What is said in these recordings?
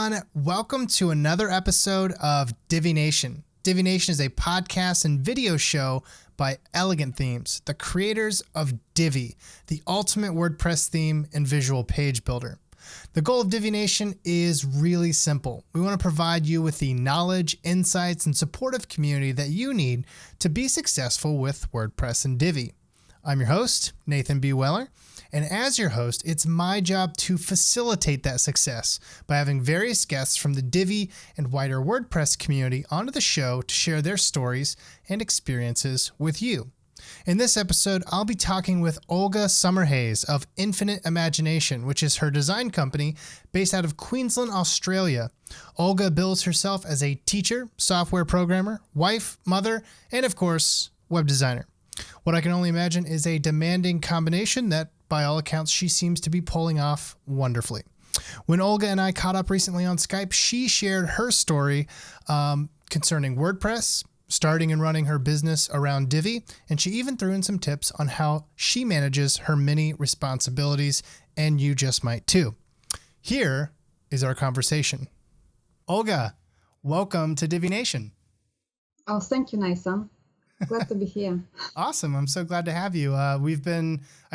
everyone. Welcome to another episode of Divi Nation. Divi Nation is a podcast and video show by Elegant Themes, the creators of Divi, the ultimate WordPress theme and visual page builder. The goal of Divi Nation is really simple. We want to provide you with the knowledge, insights, and supportive community that you need to be successful with WordPress and Divi. I'm your host, Nathan B. Weller. And as your host, it's my job to facilitate that success by having various guests from the Divi and wider WordPress community onto the show to share their stories and experiences with you. In this episode, I'll be talking with Olga Summerhayes of Infinite Imagination, which is her design company based out of Queensland, Australia. Olga bills herself as a teacher, software programmer, wife, mother, and of course, web designer. What I can only imagine is a demanding combination that, by all accounts, she seems to be pulling off wonderfully. When Olga and I caught up recently on Skype, she shared her story concerning WordPress, starting and running her business around Divi, and she even threw in some tips on how she manages her many responsibilities, and you just might too. Here is our conversation. Olga, welcome to Divi Nation. Oh, thank you, Nathan. Glad to be here. Awesome. I'm so glad to have you. I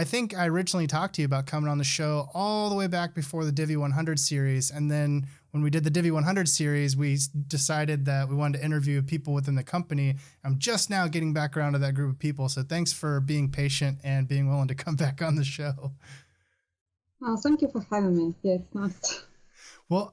think I originally talked to you about coming on the show all the way back before the Divi 100 series. And then when we did the Divi 100 series, we decided that we wanted to interview people within the company. I'm just now getting back around to that group of people. So thanks for being patient and being willing to come back on the show. Oh, thank you for having me. Yeah, it's nice. Well,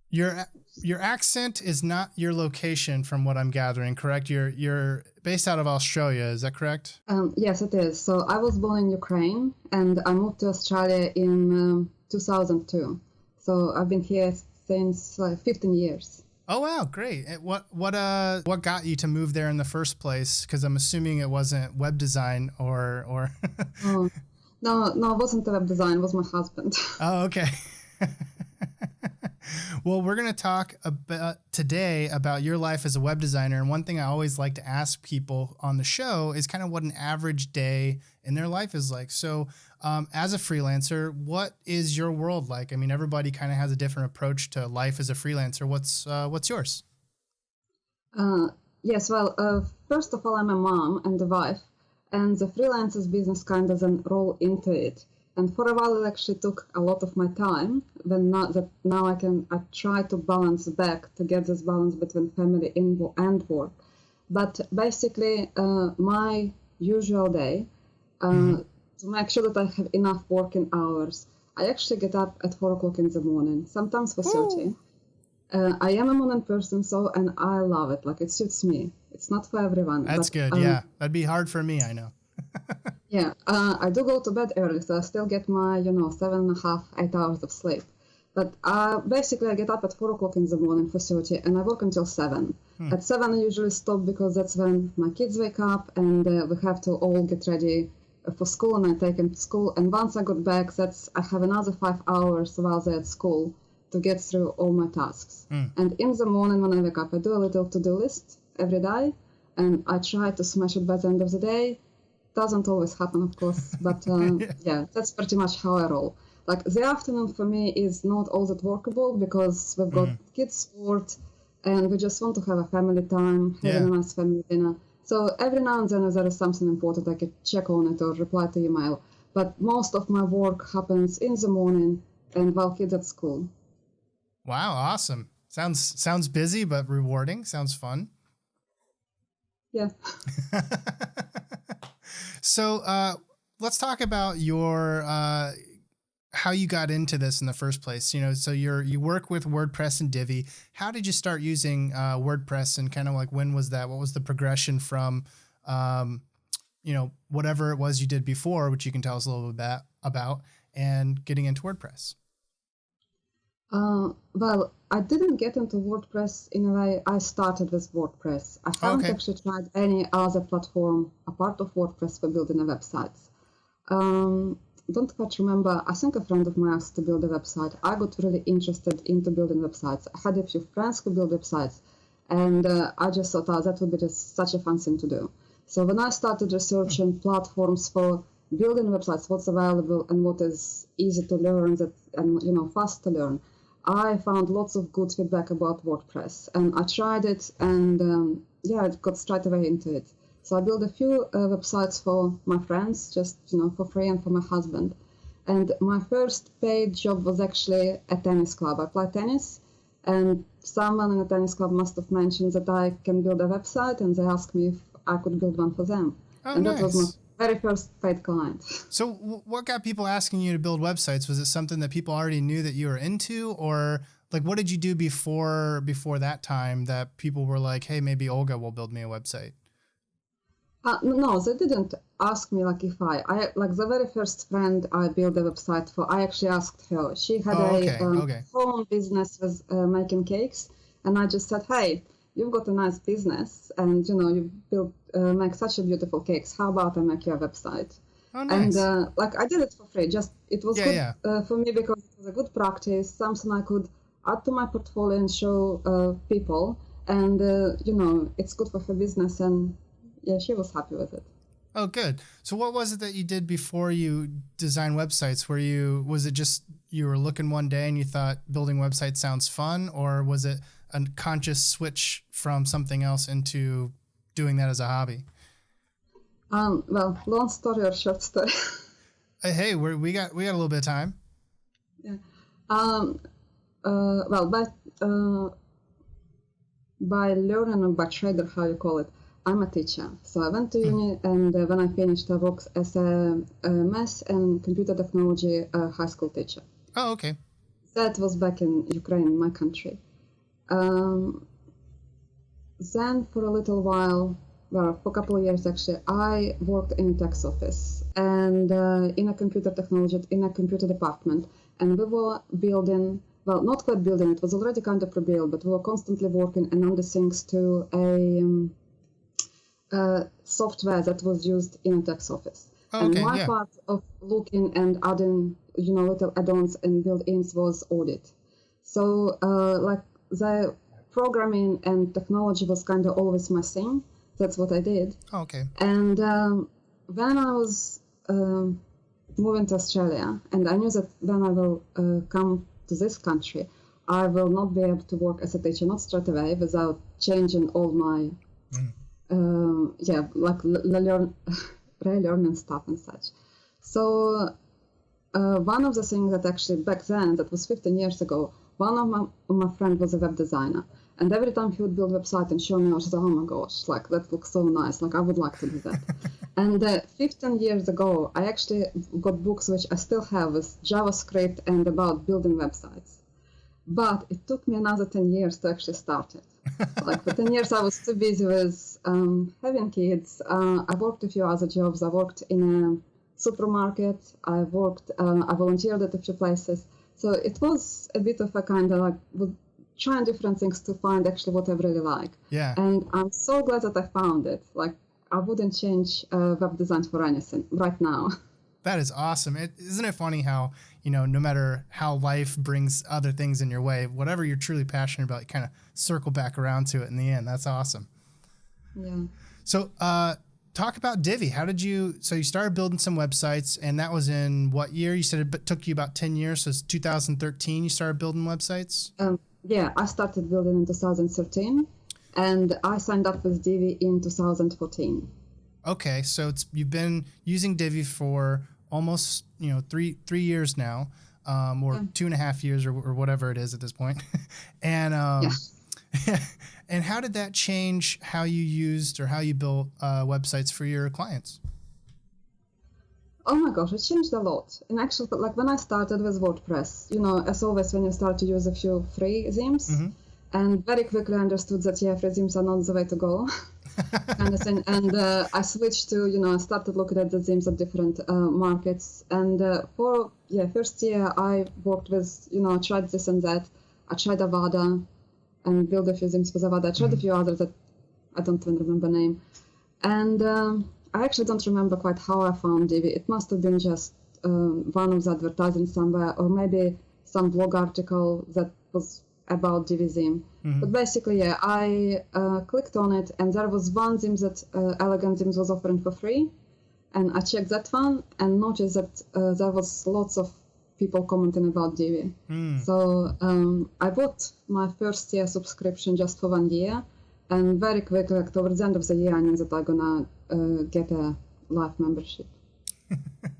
your accent is not your location from what I'm gathering, correct? You're based out of Australia, is that correct? Yes, it is. So I was born in Ukraine and I moved to Australia in 2002. So I've been here since 15 years. Oh, wow. Great. What got you to move there in the first place? Because I'm assuming it wasn't web design or... Oh, no, it wasn't web design. It was my husband. Oh, okay. Well, we're going to talk today about your life as a web designer. And one thing I always like to ask people on the show is kind of what an average day in their life is like. So as a freelancer, what is your world like? I mean, everybody kind of has a different approach to life as a freelancer. What's yours? Yes, well, first of all, I'm a mom and a wife, and the freelancer's business kind of doesn't roll into it. And for a while, it actually took a lot of my time. Now I try to balance back to get this balance between family and work. But basically, my usual day, to make sure that I have enough working hours, I actually get up at 4 o'clock in the morning, sometimes for 30. I am a morning person, and I love it. Like, it suits me. It's not for everyone. That's good. Yeah, that'd be hard for me, I know. Yeah, I do go to bed early, so I still get my, 7.5, 8 hours of sleep. But basically, I get up at 4 o'clock in the morning for 30, and I work until 7. At 7, I usually stop because that's when my kids wake up, and we have to all get ready for school, and I take them to school. And once I got back, I have another 5 hours while they're at school to get through all my tasks. And in the morning when I wake up, I do a little to-do list every day, and I try to smash it by the end of the day. Doesn't always happen, of course, but yeah, that's pretty much how I roll. Like, the afternoon for me is not all that workable because we've got kids' sport and we just want to have a family time, having a nice family dinner. So every now and then, if there is something important, I can check on it or reply to email. But most of my work happens in the morning and while kids at school. Wow, awesome. Sounds busy, but rewarding. Sounds fun. Yeah. So let's talk about your how you got into this in the first place. So you work with WordPress and Divi. How did you start using WordPress, and kind of like when was that? What was the progression from whatever it was you did before, which you can tell us a little bit about, and getting into WordPress? Well, I didn't get into WordPress in a way. I started with WordPress. I haven't actually tried any other platform apart of WordPress for building a website. Don't quite remember. I think a friend of mine asked to build a website. I got really interested into building websites. I had a few friends who build websites, and I just thought, that would be just such a fun thing to do. So when I started researching platforms for building websites, what's available and what is easy to learn and fast to learn, I found lots of good feedback about WordPress, and I tried it, and I got straight away into it. So I built a few websites for my friends, just for free, and for my husband. And my first paid job was actually a tennis club. I play tennis, and someone in a tennis club must have mentioned that I can build a website, and they asked me if I could build one for them. Oh, and nice. That was my very first paid client. So what got people asking you to build websites? Was it something that people already knew that you were into, or like what did you do before that time that people were like, hey, maybe Olga will build me a website? No, they didn't ask me like if I like the very first friend I built a website for. I actually asked her. She had a home business with making cakes, and I just said, "Hey, you've got a nice business, and you make such a beautiful cakes. How about I make you a website?" Oh, nice. And I did it for free. Just it was good for me because it was a good practice, something I could add to my portfolio and show people, and it's good for her business and. Yeah, she was happy with it. Oh, good. So what was it that you did before you designed websites? Was it just you were looking one day and you thought building websites sounds fun, or was it a conscious switch from something else into doing that as a hobby? Well, long story or short story? Hey, we got a little bit of time. Yeah. By learning or by trade, or how you call it, I'm a teacher. So I went to uni, and when I finished, I worked as a math and computer technology high school teacher. Oh, okay. That was back in Ukraine, my country. Then for a little while, well, for a couple of years actually, I worked in a tax office and in a computer technology, in a computer department. And we were building, well, not quite building, it was already kind of pre-built, but we were constantly working and under things to a software that was used in a tax office. Oh, okay, and my part of looking and adding, little add-ons and built-ins was audit. So, the programming and technology was kind of always my thing. That's what I did. Oh, okay. And when I was moving to Australia, and I knew that when I will come to this country, I will not be able to work as a teacher, not straight away, without changing all my relearning stuff and such. So one of the things that actually back then, that was 15 years ago, one of my friends was a web designer. And every time he would build a website and show me, I was like, oh my gosh, like that looks so nice. Like I would like to do that. And 15 years ago, I actually got books, which I still have, with JavaScript and about building websites. But it took me another 10 years to actually start it. Like for 10 years, I was too busy with having kids. I worked a few other jobs. I worked in a supermarket. I volunteered at a few places. So it was a bit of a kind of like trying different things to find actually what I really like. Yeah. And I'm so glad that I found it. Like I wouldn't change web design for anything right now. That is awesome. Isn't it funny how, no matter how life brings other things in your way, whatever you're truly passionate about, you kind of circle back around to it in the end. That's awesome. Yeah. So talk about Divi. So you started building some websites, and that was in what year? You said it took you about 10 years. So it's 2013 you started building websites? Yeah, I started building in 2013, and I signed up with Divi in 2014. Okay, so you've been using Divi for almost 3 years now, or 2.5 years, or whatever it is at this point. And and how did that change how you used or how you built websites for your clients? Oh my gosh, it changed a lot. And actually, like when I started with WordPress, as always, when you start to use a few free themes, and very quickly understood that free themes are not the way to go. Kind of thing. And I switched to, I started looking at the themes at different markets. And for first year, I worked with, I tried this and that. I tried Avada and built a few themes with Avada. I tried a few others that I don't even remember the name. And I actually don't remember quite how I found Divi. It must have been just one of the advertising somewhere, or maybe some blog article that was about Divi theme. But basically, I clicked on it, and there was one theme that Elegant Themes was offering for free, and I checked that one and noticed that there was lots of people commenting about Divi. So I bought my first year subscription just for 1 year, and very quickly, like towards the end of the year, I knew that I'm gonna get a life membership.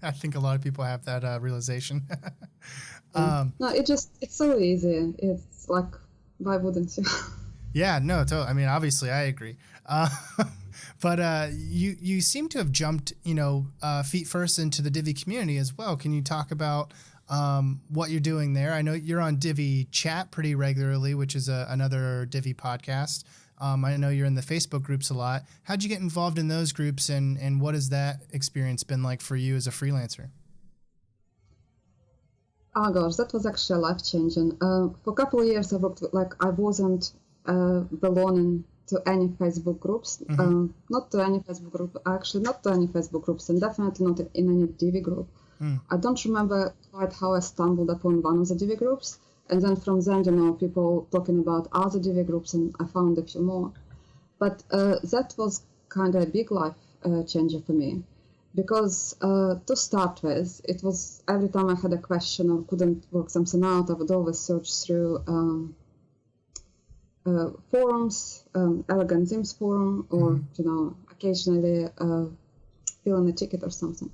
I think a lot of people have that realization. No, it's so easy. It's like, why wouldn't you? Yeah, no, totally. I mean, obviously, I agree. But you seem to have jumped, feet first into the Divi community as well. Can you talk about what you're doing there? I know you're on Divi Chat pretty regularly, which is another Divi podcast. I know you're in the Facebook groups a lot. How'd you get involved in those groups, and what has that experience been like for you as a freelancer? Oh gosh, that was actually life-changing. For a couple of years, I worked I wasn't belonging to any Facebook groups, not to any Facebook group, actually not to any Facebook groups, and definitely not in any Divi group. I don't remember quite how I stumbled upon one of the Divi groups, and then from then, people talking about other Divi groups, and I found a few more. But that was kind of a big life changer for me, because to start with, it was every time I had a question or couldn't work something out, I would always search through forums, Elegant Themes forum, or occasionally fill in a ticket or something.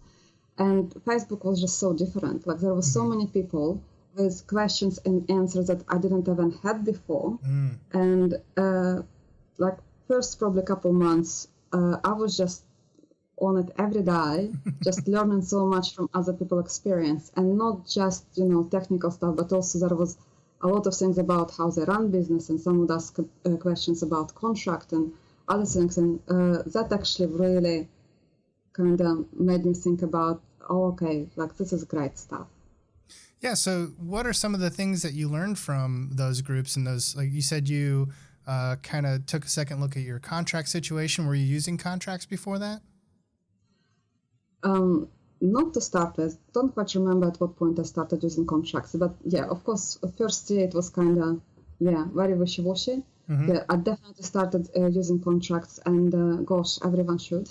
And Facebook was just so different. Like there were so many people with questions and answers that I didn't even had before. And first probably couple months, I was just on it every day, just learning so much from other people's experience, and not just technical stuff, but also there was a lot of things about how they run business, and some would ask questions about contract and other things, and that actually really kind of made me think about, this is great stuff. Yeah, so what are some of the things that you learned from those groups and those, like you said, you kind of took a second look at your contract situation. Were you using contracts before that? Not to start with. Don't quite remember at what point I started using contracts. But yeah, of course, first year it was kind of, very wishy-washy. Yeah, I definitely started using contracts, and gosh, everyone should.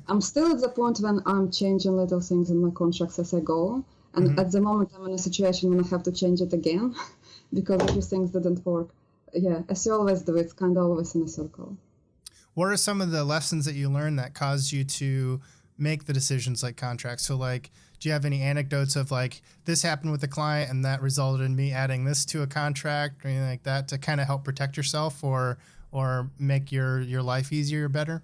I'm still at the point when I'm changing little things in my contracts as I go. And at the moment, I'm in a situation when I have to change it again because a few things didn't work. Yeah, as you always do, it's kind of always in a circle. What are some of the lessons that you learned that caused you to make the decisions like contracts? So do you have any anecdotes of this happened with the client and that resulted in me adding this to a contract or anything like that to kind of help protect yourself or make your life easier or better?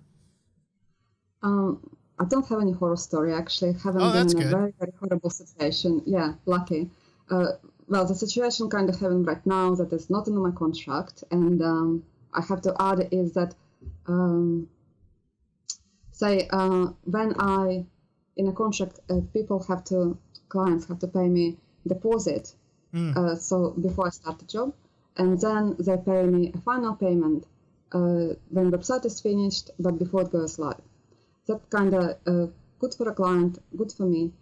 I don't have any horror story, actually. I haven't been in a very, very horrible situation. Yeah, lucky. Well, the situation kind of happened right now that is not in my contract, and I have to add is that when I, in a contract, clients have to pay me deposit, so before I start the job, and then they pay me a final payment when the website is finished, but before it goes live. That kind of good for a client, good for me.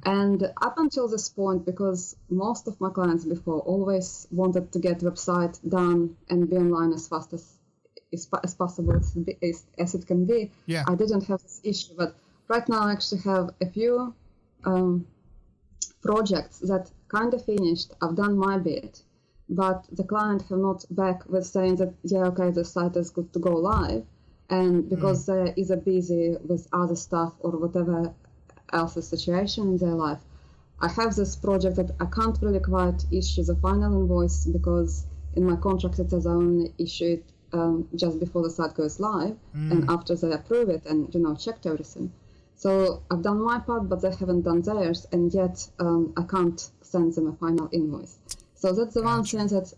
And up until this point, because most of my clients before always wanted to get the website done and be online as fast as possible as it can be, I didn't have this issue. But right now I actually have a few projects that kind of finished. I've done my bit, but the client have not back with saying that, the site is good to go live. And because they're either busy with other stuff or whatever else the situation in their life, I have this project that I can't really quite issue the final invoice because in my contract it says I only issue it just before the site goes live and after they approve it and checked everything. So I've done my part, but they haven't done theirs, and yet I can't send them a final invoice. So that's the one thing that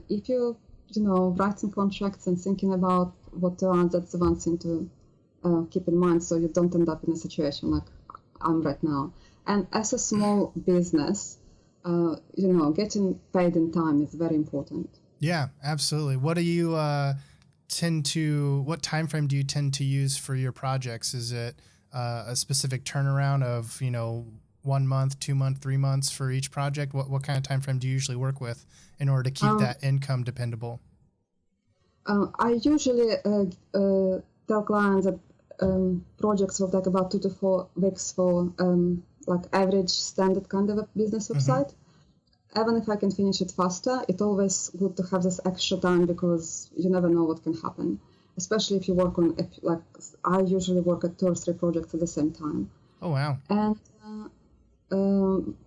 if you writing contracts and thinking about what to add, that's the one thing to keep in mind, so you don't end up in a situation like I'm right now. And as a small business, getting paid in time is very important. Yeah, absolutely. What do you what time frame do you tend to use for your projects? Is it a specific turnaround of 1 month, 2 months, 3 months for each project? What kind of time frame do you usually work with in order to keep that income dependable? I usually tell clients that projects will take about 2 to 4 weeks for like average standard kind of a business website. Even if I can finish it faster, it's always good to have this extra time because you never know what can happen, especially if you work on, like I usually work at 2 or 3 projects at the same time. Oh, wow. And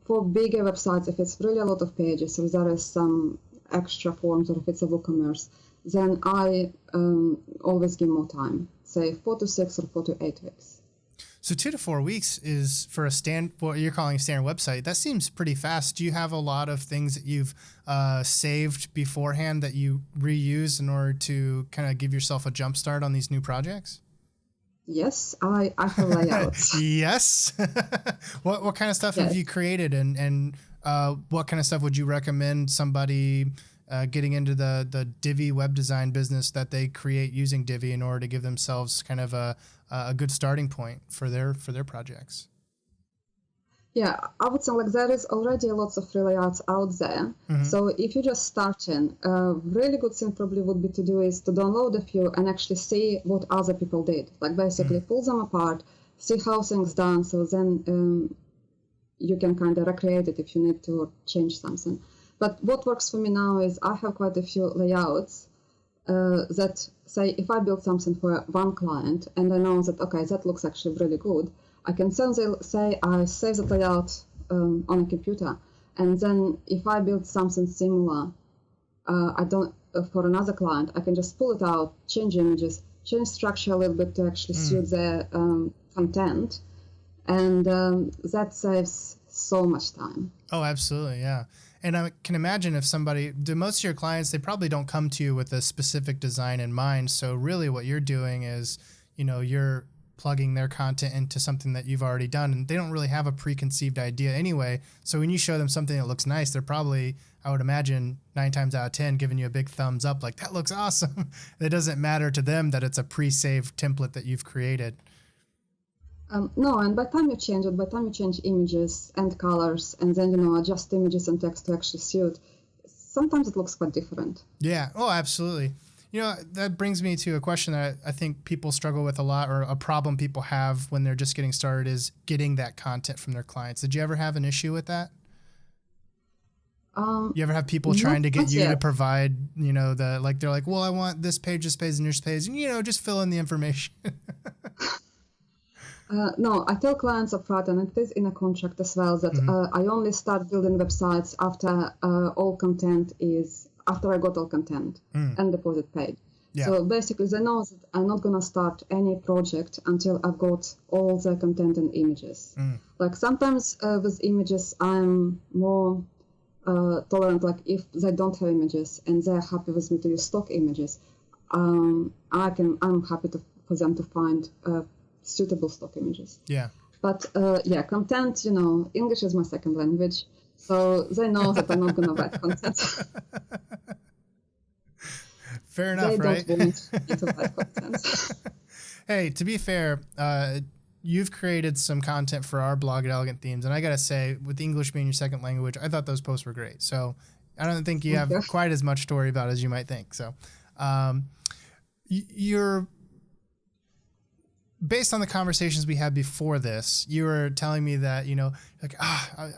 for bigger websites, if it's really a lot of pages or there is some extra forms or if it's a WooCommerce, then I always give more time, say 4 to 6 or 4 to 8 weeks. So 2 to 4 weeks is for what you're calling a standard website. That seems pretty fast. Do you have a lot of things that you've saved beforehand that you reuse in order to kind of give yourself a jump start on these new projects? Yes, I have layouts. Yes. What kind of stuff have you created, and what kind of stuff would you recommend somebody getting into the Divi web design business that they create using Divi in order to give themselves kind of a good starting point for their projects? Yeah, I would say like there is already lots of free layouts out there. So if you're just starting, a really good thing probably would be to do is to download a few and actually see what other people did. Like basically pull them apart, see how things done. So then you can kind of recreate it if you need to or change something. But what works for me now is I have quite a few layouts that say if I build something for one client and I know that, okay, that looks actually really good, I can say I save the layout on a computer, and then if I build something similar, for another client, I can just pull it out, change images, change structure a little bit to actually suit their content, and that saves so much time. Oh, absolutely, yeah. And I can imagine if most of your clients, they probably don't come to you with a specific design in mind. So really what you're doing is, you're plugging their content into something that you've already done, and they don't really have a preconceived idea anyway. So when you show them something that looks nice, they're probably, I would imagine, 9 times out of 10 giving you a big thumbs up, like, that looks awesome. It doesn't matter to them that it's a pre-saved template that you've created. No, and by the time you change images and colors, and then, adjust images and text to actually suit, sometimes it looks quite different. Yeah. Oh, absolutely. That brings me to a question that I think people struggle with a lot, or a problem people have when they're just getting started, is getting that content from their clients. Did you ever have an issue with that? You ever have people trying to get you to provide, they're like, well, I want this page, and this page, and, just fill in the information. No, I tell clients upfront, and it is in a contract as well, that I only start building websites after I got all content and deposit paid. Yeah. So basically they know that I'm not going to start any project until I've got all the content and images. Like sometimes with images, I'm more tolerant, like if they don't have images and they're happy with me to use stock images, I'm happy for them to find suitable stock images. Yeah. But content, English is my second language, so they know that I'm not going to write content. Fair enough, right? They don't want me to write content. Hey, to be fair, you've created some content for our blog at Elegant Themes, and I got to say, with English being your second language, I thought those posts were great. So I don't think you have quite as much to worry about as you might think. So you're... Based on the conversations we had before this, you were telling me that, I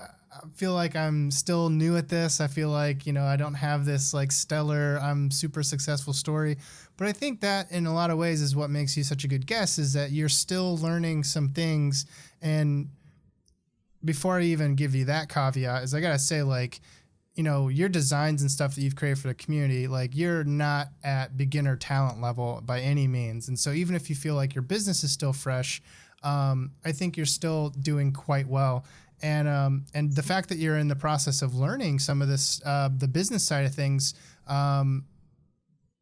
feel like I'm still new at this. I feel like, I don't have this like stellar, I'm super successful story. But I think that in a lot of ways is what makes you such a good guest, is that you're still learning some things. And before I even give you that caveat, is I got to say, like, your designs and stuff that you've created for the community, like, you're not at beginner talent level by any means. And so even if you feel like your business is still fresh, I think you're still doing quite well. And the fact that you're in the process of learning some of this, the business side of things,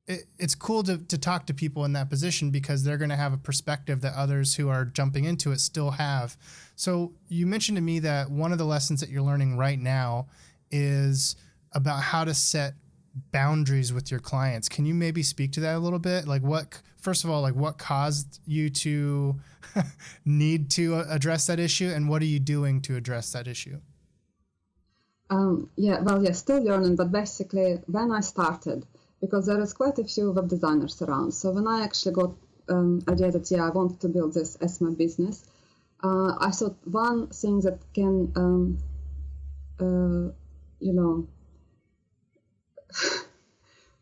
it's cool to talk to people in that position, because they're going to have a perspective that others who are jumping into it still have. So you mentioned to me that one of the lessons that you're learning right now is about how to set boundaries with your clients. Can you maybe speak to that a little bit? Like, first of all, like, what caused you to need to address that issue, and what are you doing to address that issue? Still learning, but basically when I started, because there is quite a few web designers around. So when I actually got idea that, I want to build this as my business, I thought one thing that can,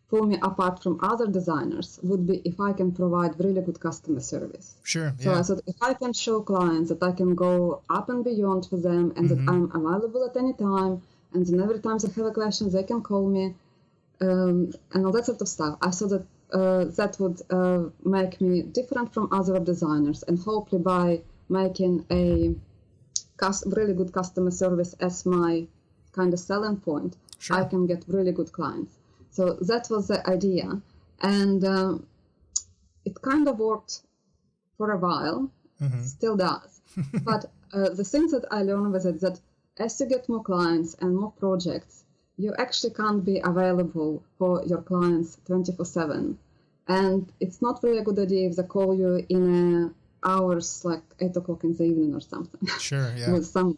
pull me apart from other designers would be if I can provide really good customer service. Sure. So Yeah. I thought if I can show clients that I can go up and beyond for them and that I'm available at any time, and then every time they have a question, they can call me, and all that sort of stuff. I thought that that would make me different from other web designers, and hopefully by making a really good customer service as my kind of selling point, Sure. I can get really good clients. So that was the idea, and it kind of worked for a while, still does. But the things that I learned with it that as you get more clients and more projects, you actually can't be available for your clients 24/7. And it's not really a good idea if they call you in hours like 8 o'clock in the evening or something. Sure. Yeah. With some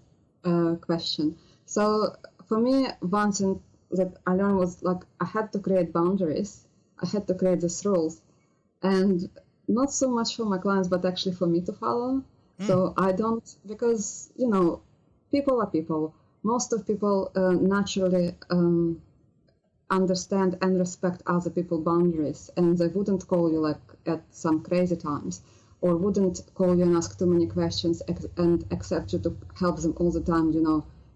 question. So for me, one thing that I learned was like I had to create boundaries. I had to create these rules, and not so much for my clients, but actually for me to follow. So I don't, because people are people. Most of people naturally understand and respect other people's boundaries, and they wouldn't call you like at some crazy times, or wouldn't call you and ask too many questions and accept you to help them all the time,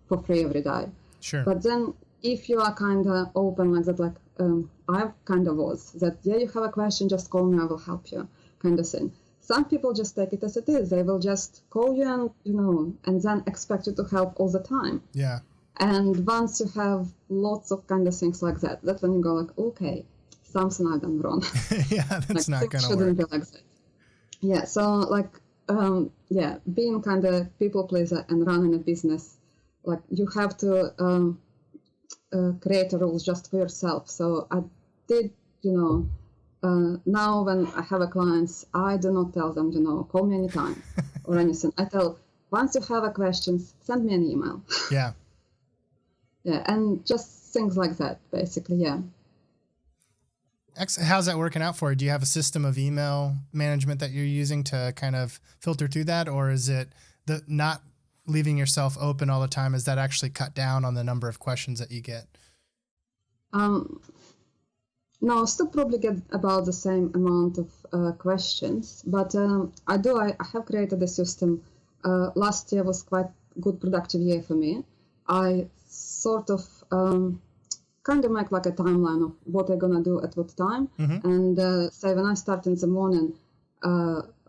for free every day. Sure. But then if you are kind of open like that, like I kind of was, that, yeah, you have a question, just call me, I will help you, kind of thing. Some people just take it as it is. They will just call you and then expect you to help all the time. Yeah. And once you have lots of kind of things like that, that's when you go like, okay, something I've done wrong. Yeah, that's not going to work. Shouldn't be like that. Yeah, so like, being kind of people pleaser and running a business, like you have to create rules just for yourself. So I did, now when I have a clients, I do not tell them, call me anytime or anything. I tell, once you have a question, send me an email. Yeah. Yeah, and just things like that, basically, yeah. How's that working out for you? Do you have a system of email management that you're using to kind of filter through that? Or is it the not leaving yourself open all the time? Is that actually cut down on the number of questions that you get? No, still probably get about the same amount of questions, but I have created a system. Last year was quite good productive year for me. I sort of kind of make like a timeline of what I'm gonna do at what time. And say when I start in the morning,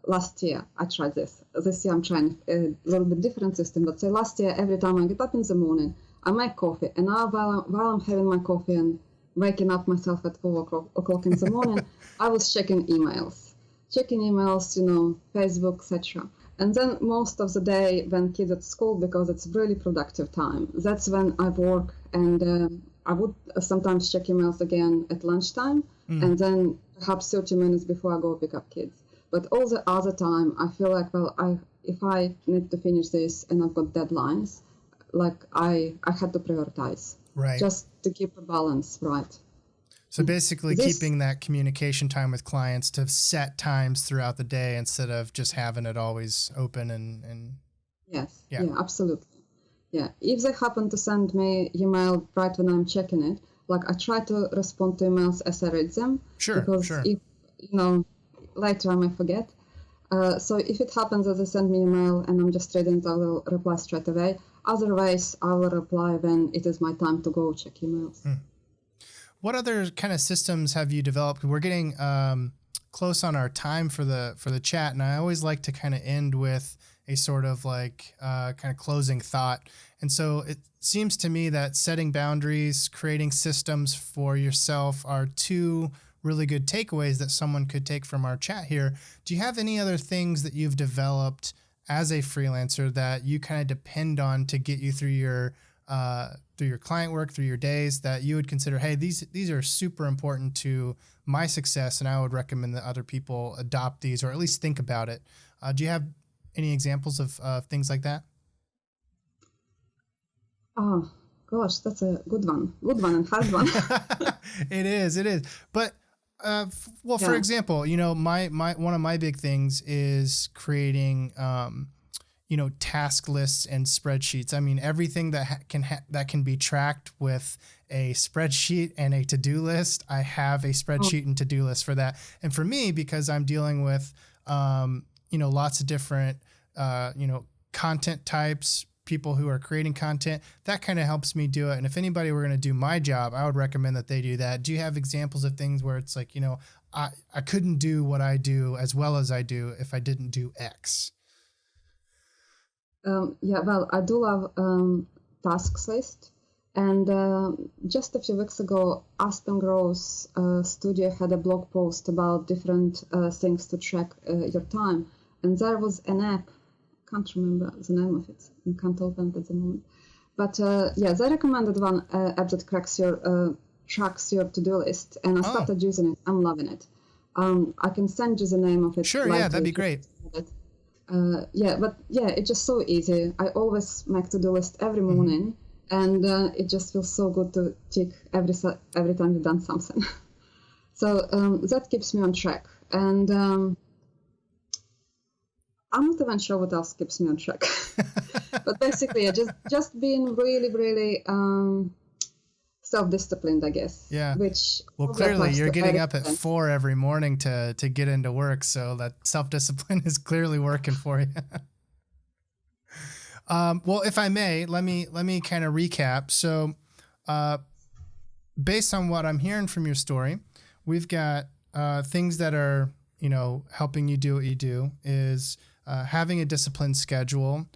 last year I tried this. This year I'm trying a little bit different system, but say last year every time I get up in the morning, I make coffee, and while I'm having my coffee and waking up myself at 4 o'clock in the morning, I was checking emails, Facebook, etc. And then most of the day when kids at school, because it's really productive time, that's when I work, and I would sometimes check emails again at lunchtime, and then perhaps 30 minutes before I go pick up kids. But all the other time, I feel like, well, if I need to finish this and I've got deadlines, like I had to prioritize. Right. Just to keep a balance, right. So basically keeping that communication time with clients to set times throughout the day instead of just having it always open and Yes. Yeah, absolutely. Yeah. If they happen to send me email right when I'm checking it, like I try to respond to emails as I read them. Sure. Because if, later I may forget. So if it happens that they send me email and I'm just reading it, I will reply straight away. Otherwise, I will reply when it is my time to go check emails. What other kind of systems have you developed? We're getting close on our time for the chat, and I always like to kind of end with a sort of like kind of closing thought. And so it seems to me that setting boundaries, creating systems for yourself are two really good takeaways that someone could take from our chat here. Do you have any other things that you've developed as a freelancer that you kind of depend on to get you through your client work, through your days, that you would consider, hey, these are super important to my success, and I would recommend that other people adopt these or at least think about it? Do you have any examples of things like that? Oh gosh, that's a good one and hard one. It is. But for example, my one of my big things is creating task lists and spreadsheets. I mean, everything that can be tracked with a spreadsheet and a to-do list. I have a spreadsheet and to-do list for that. And for me, because I'm dealing with, lots of different, content types, people who are creating content, that kind of helps me do it. And if anybody were going to do my job, I would recommend that they do that. Do you have examples of things where it's like, I couldn't do what I do as well as I do if I didn't do X? I do love tasks list. And just a few weeks ago, Aspen Grow's studio had a blog post about different things to track your time. And there was an app, can't remember the name of it, I can't open it at the moment. But they recommended one app that tracks your to-do list, and I started using it. I'm loving it. I can send you the name of it. Sure, yeah, that'd be great. It's just so easy. I always make to-do list every morning, and it just feels so good to tick every time you've done something. So that keeps me on track. And I'm not even sure what else keeps me on track. But basically, just being really, really self-disciplined, I guess. Yeah. Well, clearly you're getting up at 4 every morning to get into work, so that self-discipline is clearly working for you. Well, if I may, let me kind of recap. So, based on what I'm hearing from your story, we've got things that are helping you do what you do is having a disciplined schedule,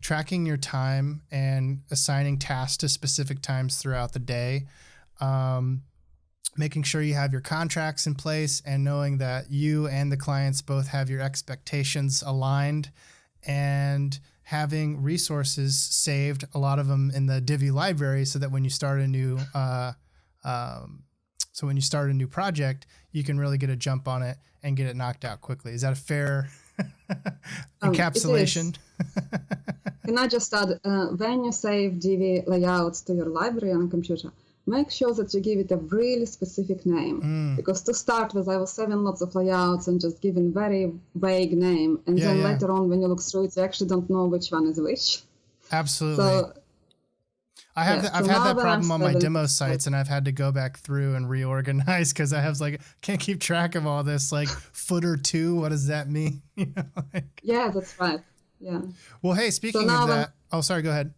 tracking your time and assigning tasks to specific times throughout the day, making sure you have your contracts in place and knowing that you and the clients both have your expectations aligned, and having resources saved, a lot of them in the Divi Library, so that when you start a new project, you can really get a jump on it and get it knocked out quickly. Is that a fair encapsulation? Can I just add, when you save Divi layouts to your library on a computer, make sure that you give it a really specific name. Because to start with, I was saving lots of layouts and just giving very vague name. And then later on, when you look through it, you actually don't know which one is which. Absolutely. So, I've had that problem on my demo sites, and I've had to go back through and reorganize because I was like, can't keep track of all this. Like footer 2, what does that mean? Yeah, that's right. Yeah. Well, hey, speaking of that, sorry, go ahead.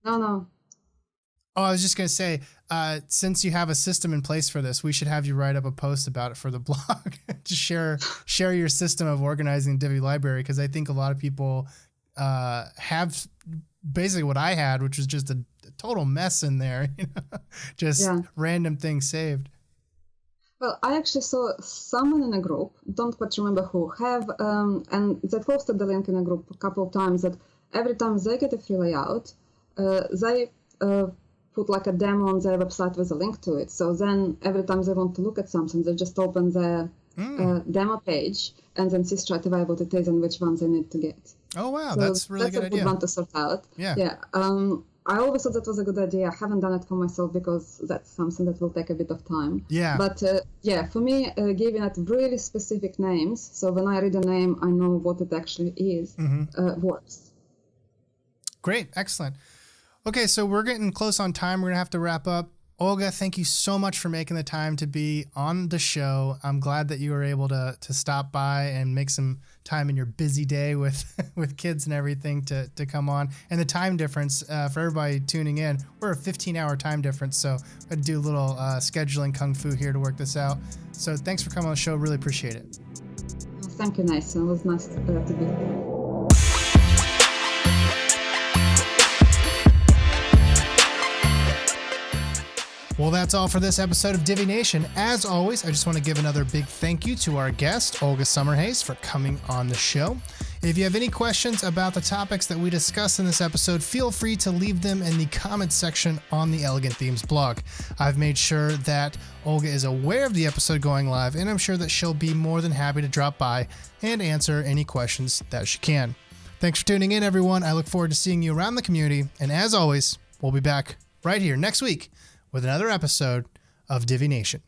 No. Oh, I was just going to say, since you have a system in place for this, we should have you write up a post about it for the blog to share your system of organizing Divi Library, because I think a lot of people have basically what I had, which was just a total mess in there, random things saved. Well, I actually saw someone in a group, don't quite remember who, and they posted the link in a group a couple of times, that every time they get a free layout, they put like a demo on their website with a link to it. So then every time they want to look at something, they just open the demo page and then see straight away what it is and which ones they need to get. Oh, wow. So that's really good idea. That's a good one to sort out. Yeah. I always thought that was a good idea. I haven't done it for myself because that's something that will take a bit of time. Yeah. But for me, giving it really specific names, so when I read a name, I know what it actually is, works. Great. Excellent. Okay, so we're getting close on time. We're going to have to wrap up. Olga, thank you so much for making the time to be on the show. I'm glad that you were able to stop by and make some time in your busy day with kids and everything to come on. And the time difference, for everybody tuning in, we're a 15-hour time difference, so I had to do a little scheduling kung fu here to work this out. So thanks for coming on the show. Really appreciate it. Thank you, Nathan. It was nice to be here. Well, that's all for this episode of Divi Nation. As always, I just want to give another big thank you to our guest, Olga Summerhayes, for coming on the show. If you have any questions about the topics that we discussed in this episode, feel free to leave them in the comments section on the Elegant Themes blog. I've made sure that Olga is aware of the episode going live, and I'm sure that she'll be more than happy to drop by and answer any questions that she can. Thanks for tuning in, everyone. I look forward to seeing you around the community, and as always, we'll be back right here next week with another episode of Divi Nation.